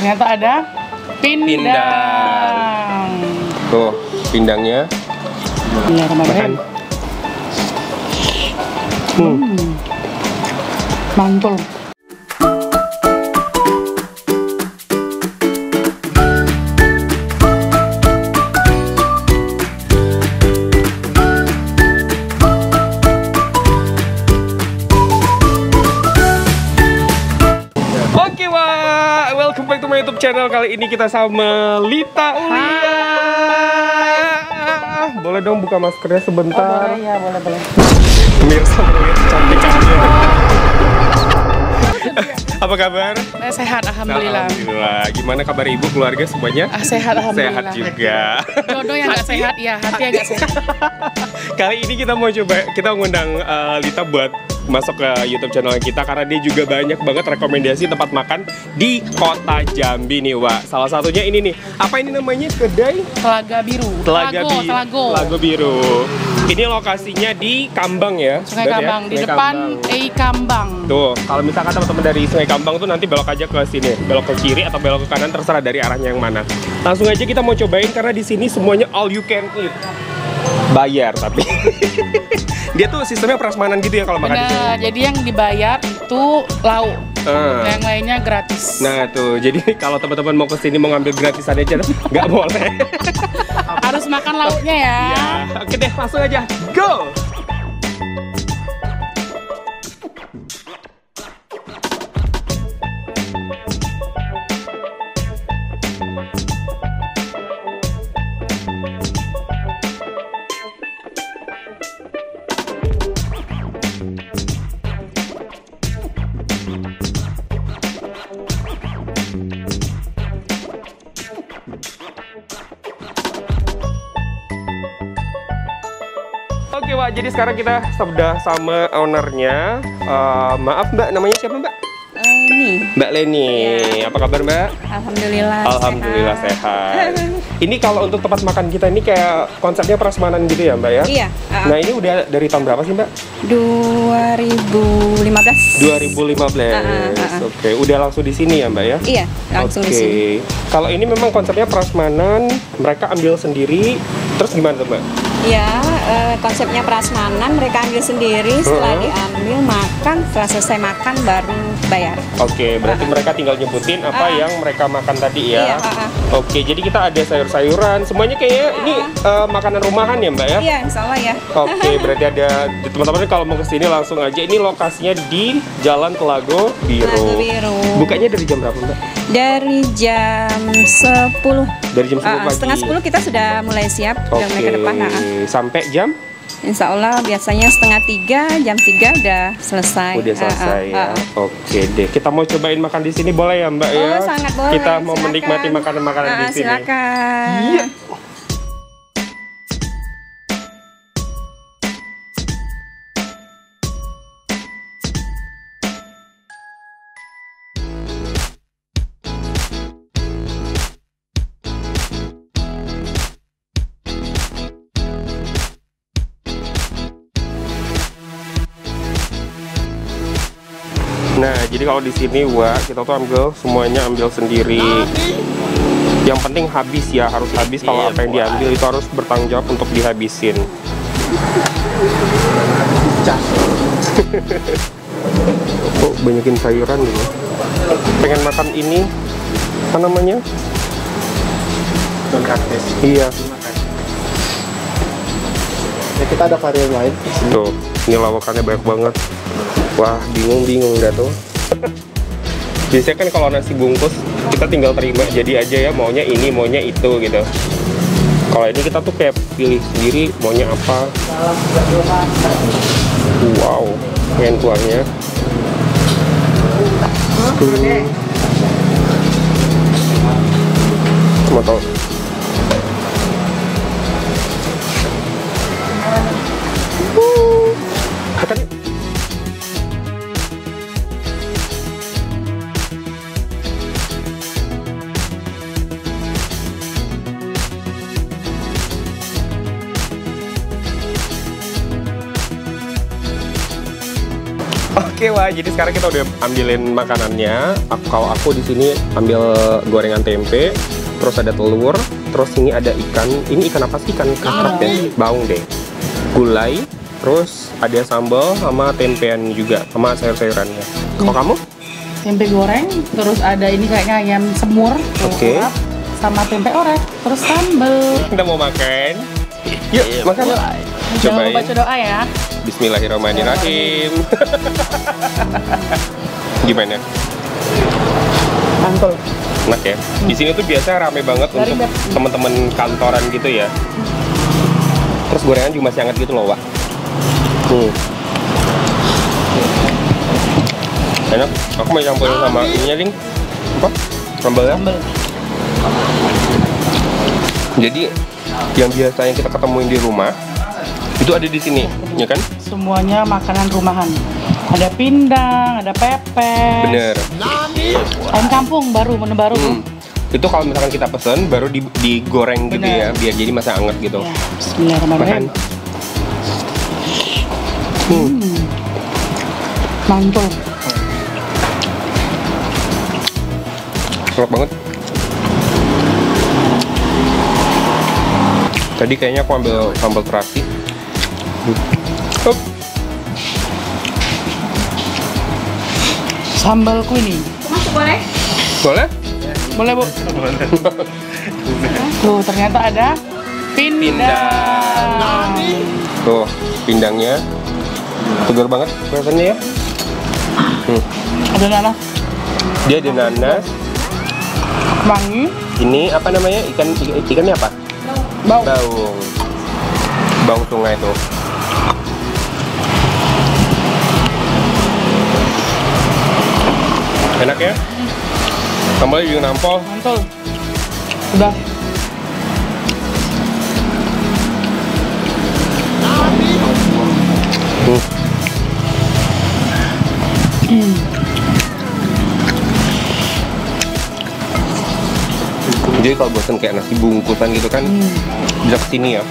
ternyata ada pindang. Tuh, pindangnya. Bismillahirrahmanirrahim. Mantul. Welcome back to my YouTube channel. Kali ini kita sama Lita Ulia. Boleh dong buka maskernya sebentar? Oh, boleh ya, boleh. Pemirsa melihat kecantikannya. Apa kabar? Sehat, alhamdulillah. Alhamdulillah. Gimana kabar ibu, keluarga semuanya? Sehat, alhamdulillah. Sehat juga. Jodoh yang nggak sehat, ya hati yang nggak sehat. Kali ini kita mau coba, kita ngundang Lita buat masuk ke YouTube channel kita karena dia juga banyak banget rekomendasi tempat makan di kota Jambi nih, Wak. Salah satunya ini nih. Apa ini namanya? Kedai Telaga Biru. Telaga Biru. Ini lokasinya di Kambang ya. Sungai Kambang, di depan Kambang. Tuh, kalau misalkan teman-teman dari Sungai Kambang tuh nanti belok aja ke sini, belok ke kiri atau belok ke kanan terserah dari arahnya yang mana. Langsung aja kita mau cobain karena di sini semuanya all you can eat. Bayar tapi dia tuh sistemnya prasmanan gitu ya kalau makan di sini. Jadi yang dibayar itu lauk, yang lainnya gratis. Nah tuh, jadi kalau teman-teman mau kesini mau ngambil gratisan aja nggak boleh. Harus makan lauknya ya. Oke deh, langsung aja, go! Oke Wak, jadi sekarang kita sudah sama ownernya. Maaf Mbak, namanya siapa Mbak? Mbak Leni. Ya. Apa kabar Mbak? Alhamdulillah. Alhamdulillah sehat. Ini kalau untuk tempat makan kita ini kayak konsepnya prasmanan gitu ya Mbak ya? Iya. Nah ini udah dari tahun berapa sih Mbak? 2015. 2015. Oke, udah langsung di sini ya Mbak ya? Iya, langsung di sini. Kalau ini memang konsepnya prasmanan, mereka ambil sendiri. Terus gimana tuh Mbak? Ya, konsepnya prasmanan, mereka ambil sendiri, setelah diambil makan, setelah selesai makan baru bayar. Oke, berarti mereka tinggal nyebutin apa yang mereka makan tadi ya. Iya, Oke, jadi kita ada sayur-sayuran, semuanya kayaknya ini makanan rumahan ya Mbak ya? Iya, insya Allah ya. Oke, berarti ada teman-teman kalau mau kesini langsung aja. Ini lokasinya di Jalan Telaga Biru. Telaga Biru. Bukanya dari jam berapa Mbak? Dari jam 10. Dari jam 10 pagi. Setengah 10 kita sudah mulai siap, sudah mulai ke depan. Sampai jam? Insya Allah biasanya setengah 3, jam 3 udah selesai. Udah selesai ya. Oke deh, kita mau cobain makan di sini boleh ya Mbak ya? Sangat boleh. Kita mau menikmati makanan-makanan di sini. Silakan. Iya. Nah, jadi kalau di sini Wak, kita tuh semuanya ambil sendiri. Yang penting habis ya, harus habis. Kalau apa yang diambil itu harus bertanggung jawab untuk dihabisin. Oh, banyakin sayuran gitu. Pengen makan ini, apa namanya? Donkates. Iya. Ya, kita ada varian lain. Tuh, ini lawakannya banyak banget. Wah, bingung dah tuh. Biasanya kan kalau nasi bungkus kita tinggal terima jadi aja ya, maunya ini, maunya itu gitu. Kalau ini kita tuh kayak pilih sendiri maunya apa. Wow, pengen kuahnya. Mau tau? Oke, wah, jadi sekarang kita udah ambilin makanannya. Kalau aku di sini ambil gorengan tempe, terus ada telur, terus ini ada ikan. Ini ikan apa sih? Ikan kakap ya? Baung deh. Gulai, terus ada sambal sama tempean juga, sama sayur-sayurannya. Kalau kamu? Tempe goreng, terus ada ini kayaknya ayam semur, Oke. sama tempe orek, terus sambal. Kita mau makan. Yuk, makan. Jangan lupa Cobain. baca doa ya. Bismillahirrahmanirrahim. Gimana? Mantul. Enak ya. Di sini tuh biasa rame banget Dari untuk bed. teman-teman kantoran gitu ya. Terus gorengan juga masih hangat gitu loh, Wak. Enak. Aku mau campurin sama ininya, Ling. Apa? Sambalnya. Sambal. Jadi yang biasanya kita ketemuin di rumah itu ada di sini, ya kan? Semuanya makanan rumahan. Ada pindang, ada pepes. Bener. Ayam kampung baru, menu baru. Itu kalau misalkan kita pesen baru digoreng gitu Bener. ya, biar jadi masih hangat gitu. Ya, bismillahirrahmanirrahim. Mantul. Enak banget. Tadi kayaknya aku ambil sambal terasi. Hup. Sambal kuning. Masuk boleh? Boleh? Boleh, Bu? Tuh, ternyata ada pindang. Tuh, pindangnya segar banget rasanya ya. Ada nanas, Dia ada nanas. wangi, Ini apa namanya? Ikannya apa? bau. Baung sungai tuh. Enak ya? Sambalnya juga nampol. Mantul. Udah. Jadi kalau bosan kayak nasi bungkusan gitu kan, bisa kesini ya.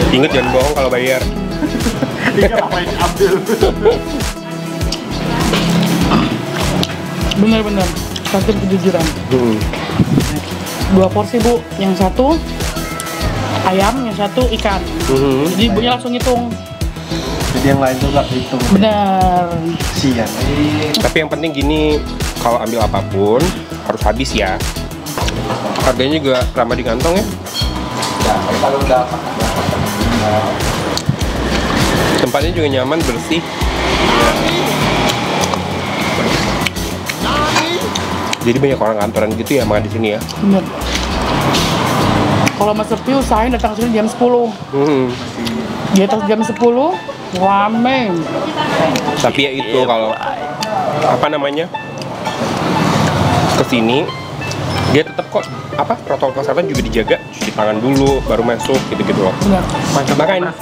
Ingat jangan bohong kalau bayar. Bener-bener. Satu kejujuran. 2 porsi, Bu. Yang satu ayam, yang satu ikan. Jadi ibunya langsung hitung. Jadi yang lain tuh nggak hitung. Bener. Sian. Tapi yang penting gini, kalau ambil apapun harus habis ya. Harganya juga ramah di kantong ya. Kalau udah Tempatnya juga nyaman, bersih. Jadi banyak orang kantoran gitu ya makan di sini ya. Bener. Kalau mau sepi, usahain datang sini jam 10. Di atas jam 10, rame. Tapi ya itu kalau apa namanya kesini dia tetap kok apa protokol kesehatan juga dijaga, cuci tangan dulu baru masuk gitu-gitu loh. Bener. Mantap makan.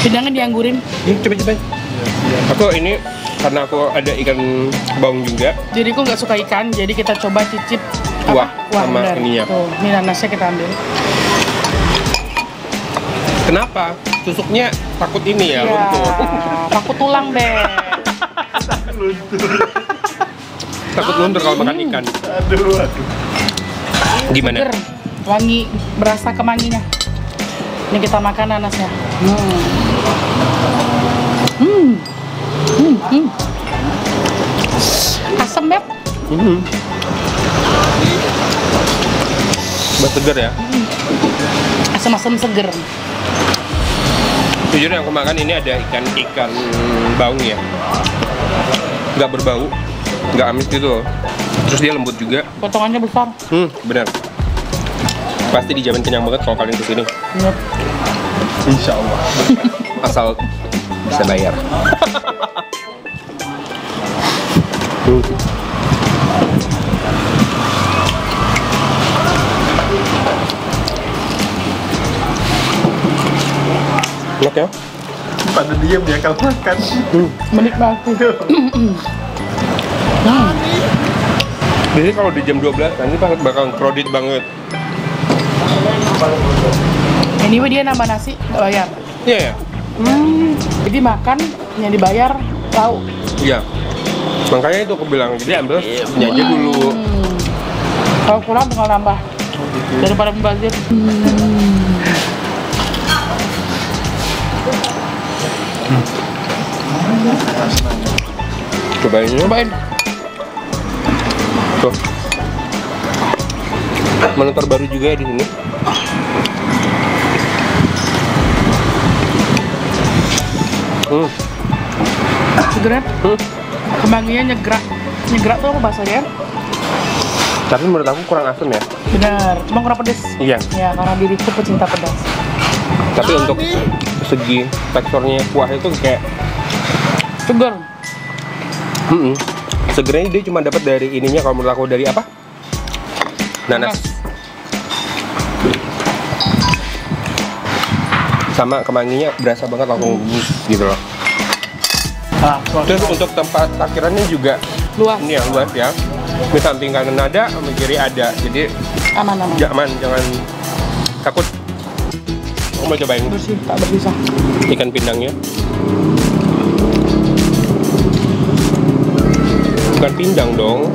Pindangnya dianggurin. Coba. Aku ini karena aku ada ikan baung juga. Jadi aku nggak suka ikan, jadi kita coba cicip Kuah sama bener. ininya. Tuh, ini nanasnya kita ambil. Kenapa? Tusuknya takut ini ya, luntur. Takut tulang deh. Takut luntur kalau makan ikan. aduh. Gimana? Seger, wangi, berasa kemanginya. Ini kita makan nanasnya. Asem ya? Buat seger ya. Asem-asem seger. Jujur yang aku makan ini ada ikan baung ya. Nggak berbau, nggak amis gitu loh. Terus dia lembut juga. Potongannya besar. Benar. Pasti dijamin kenyang banget kalau kalian kesini. Yep. Insya Allah. Asal bisa bayar. Enak ya? Pada diam dia kalau makan. Menikmati. Biasanya kalau di jam 12 nanti bakal crowded banget. Anyway dia nambah nasi nggak bayar. Iya ya? Jadi makan yang dibayar lauk. Iya. Makanya itu aku bilang, jadi ambil ini aja dulu. Kalau kurang tinggal nambah daripada membazir. Cobain. Tuh. Menu terbaru juga ya di sini. Segeran? Kemanginya nyegrak tuh apa bahasanya? Tapi menurut aku kurang asam ya. Benar, cuma kurang pedes. Iya. Ya, karena diriku pecinta pedas. Tapi untuk segi teksturnya kuah itu kayak Segar. segernya dia cuma dapat dari ininya, kalau menurut aku dari apa? Nanas. Sama kemanginya berasa banget langsung gitu loh. Terus untuk tempat parkirannya juga Luas. ini ya, luas ya. Di samping kanan ada, sama kiri ada. Jadi Aman. aman, jangan takut. Aku mau cobain Bersih, tak berpisah. ikan pindangnya. Bukan pindang dong.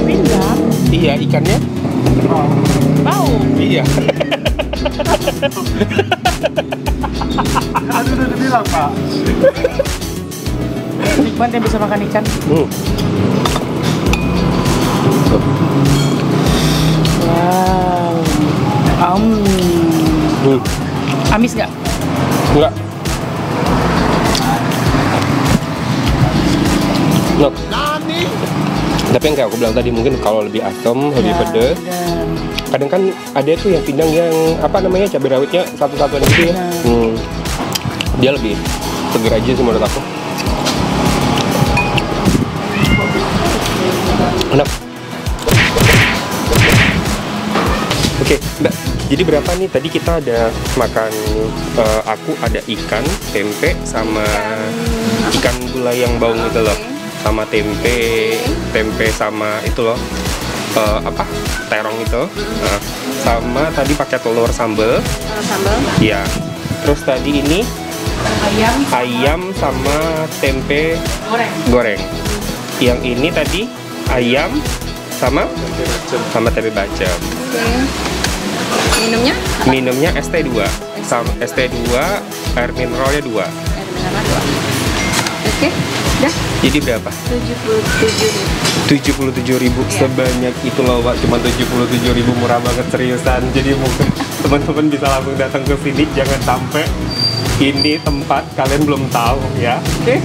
Pindang. Iya, ikannya. Bau. Iya. Kan udah dibilang, Pak. Nikmat yang bisa makan ikan. Wow. Amis nggak? Enggak. Loh. Tapi yang kayak aku bilang tadi, mungkin kalau lebih asam, lebih pedes. Kadang kan ada tuh yang pindang yang apa namanya, cabai rawitnya satu-satuan gitu ya. Dia lebih seger aja sih menurut aku. Enak. Oke, Mbak. Jadi berapa nih? Tadi kita ada makan, aku ada ikan, tempe, sama ikan gulai yang baung itu loh. Sama tempe sama itu loh, apa, terong itu. Sama tadi pakai telur sambal. Sambal. Iya. Terus tadi ini ayam sama tempe goreng. Yang ini tadi ayam sama tempe bacem. Minumnya ST2 sama ST2, air mineralnya 2. Oke, dah. Jadi berapa? 77.000 sebanyak itu loh, Pak. Cuma 77.000, murah banget, seriusan. Jadi mungkin teman-teman bisa langsung datang ke sini, jangan sampai ini tempat kalian belum tahu ya. Oke.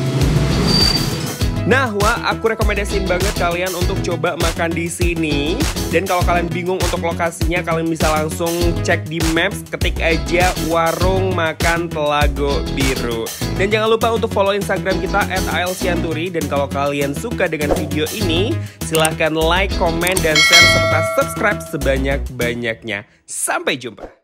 Nah, aku rekomendasiin banget kalian untuk coba makan di sini. Dan kalau kalian bingung untuk lokasinya, kalian bisa langsung cek di Maps, ketik aja warung makan Telago Biru. Dan jangan lupa untuk follow Instagram kita @aelsianturi. Dan kalau kalian suka dengan video ini, silahkan like, komen, dan share serta subscribe sebanyak-banyaknya. Sampai jumpa.